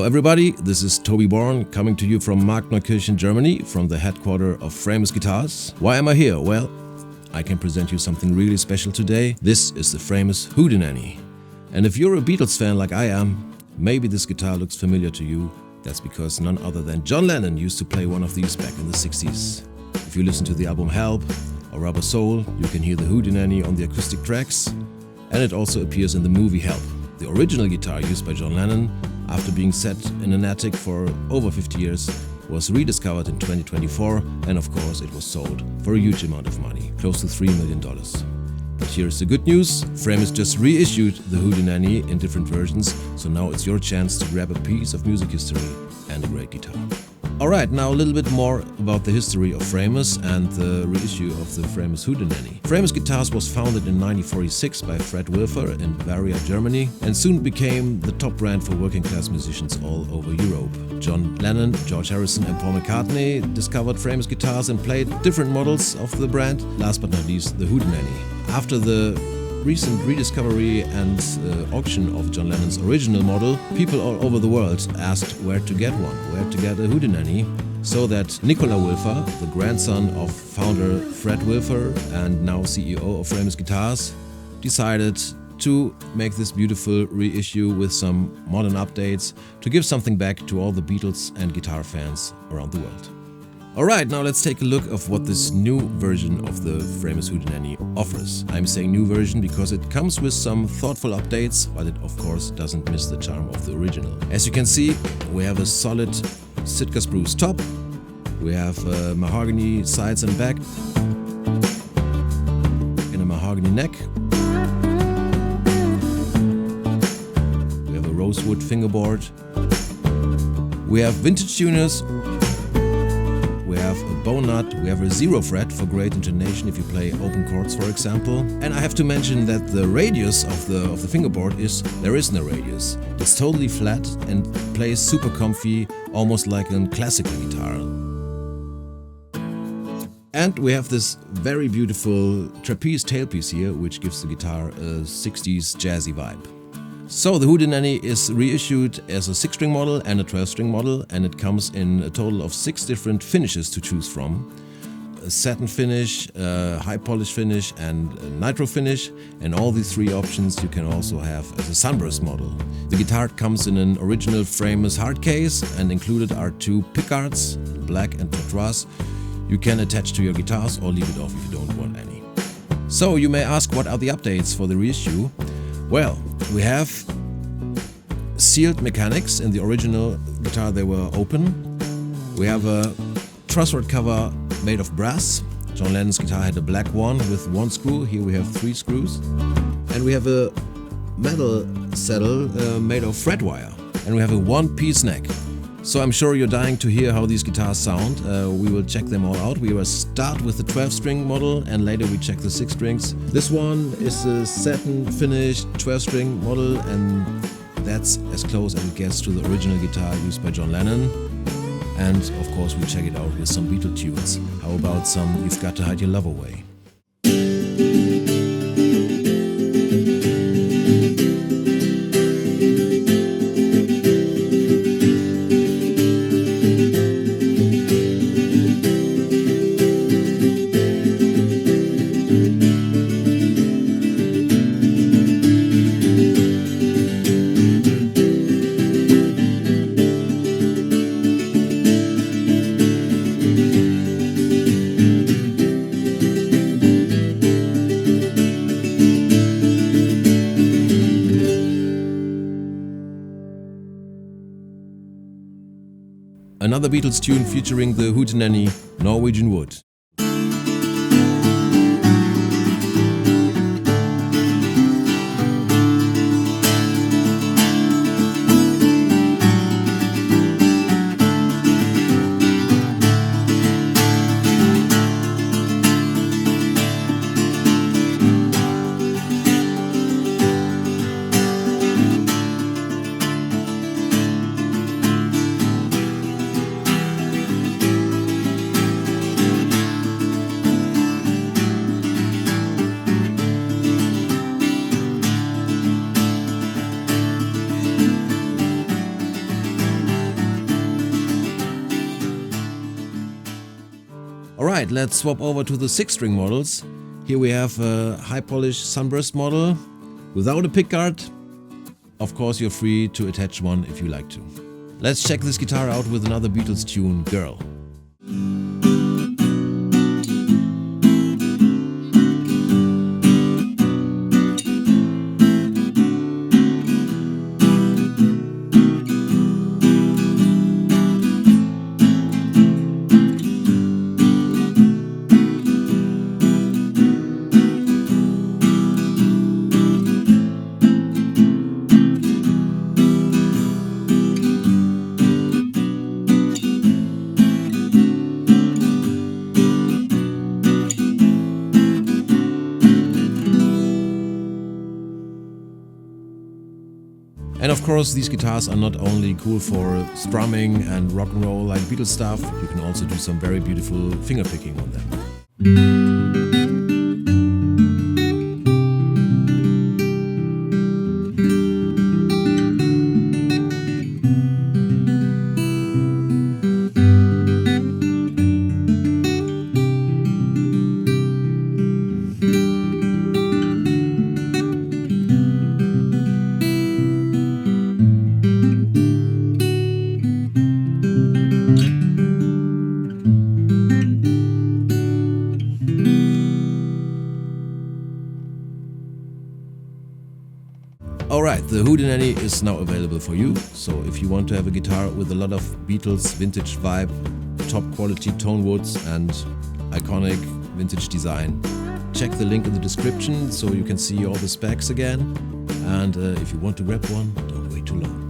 everybody, this is Tobi Born coming to you from Markneukirchen, Germany, from the headquarters of Framus Guitars. Why am I here? Well, I can present you something really special today. This is the Framus Hootenanny. And if you're a Beatles fan like I am, maybe this guitar looks familiar to you. That's because none other than John Lennon used to play one of these back in the 60s. If you listen to the album Help or Rubber Soul, you can hear the Hootenanny on the acoustic tracks, and it also appears in the movie Help. The original guitar used by John Lennon, after being set in an attic for over 50 years, was rediscovered in 2024, and of course it was sold for a huge amount of money, close to $3 million. But here's the good news: Framus just reissued the Hootenanny in different versions, so now it's your chance to grab a piece of music history and a great guitar. Alright, now a little bit more about the history of Framus and the reissue of the Framus Hootenanny. Framus Guitars was founded in 1946 by Fred Wilfer in Bavaria, Germany, and soon became the top brand for working class musicians all over Europe. John Lennon, George Harrison and Paul McCartney discovered Framus Guitars and played different models of the brand, last but not least the Hootenanny. After the recent rediscovery and auction of John Lennon's original model, people all over the world asked where to get one, where to get a Hootenanny, so that Nicola Wilfer, the grandson of founder Fred Wilfer and now CEO of Framus Guitars, decided to make this beautiful reissue with some modern updates to give something back to all the Beatles and guitar fans around the world. Alright, now let's take a look of what this new version of the Framus Hootenanny offers. I'm saying new version because it comes with some thoughtful updates, but it of course doesn't miss the charm of the original. As you can see, we have a solid Sitka spruce top, we have mahogany sides and back, and a mahogany neck. We have a rosewood fingerboard. We have vintage tuners. We have a bow nut, we have a 0 fret for great intonation if you play open chords, for example. And I have to mention that the radius of the fingerboard there is no radius. It's totally flat and plays super comfy, almost like a classical guitar. And we have this very beautiful trapeze tailpiece here, which gives the guitar a 60s jazzy vibe. So the Hootenanny is reissued as a 6-string model and a 12-string model, and it comes in a total of 6 different finishes to choose from. A satin finish, a high polish finish and a nitro finish, and all these 3 options you can also have as a sunburst model. The guitar comes in an original Framus hard case, and included are 2 pickguards, black and turquoise. You can attach to your guitars or leave it off if you don't want any. So you may ask, what are the updates for the reissue? Well, we have sealed mechanics. In the original guitar they were open. We have a truss-rod cover made of brass. John Lennon's guitar had a black one with 1 screw. Here we have 3 screws. And we have a metal saddle made of fret wire. And we have a 1-piece neck. So I'm sure you're dying to hear how these guitars sound. We will check them all out. We will start with the 12-string model and later we check the 6 strings. This one is a satin finished 12-string model, and that's as close as it gets to the original guitar used by John Lennon. And of course we check it out with some Beatles tunes. How about some You've Got to Hide Your Love Away? Another Beatles tune featuring the Hootenanny, Norwegian Wood. Alright, let's swap over to the 6-string models. Here we have a high polish sunburst model without a pickguard. Of course, you're free to attach one if you like to. Let's check this guitar out with another Beatles tune, Girl. And of course, these guitars are not only cool for strumming and rock and roll like Beatles stuff, you can also do some very beautiful fingerpicking on them. Alright, the Hootenanny is now available for you, so if you want to have a guitar with a lot of Beatles vintage vibe, top quality tone woods and iconic vintage design, check the link in the description so you can see all the specs again, and if you want to grab one, don't wait too long.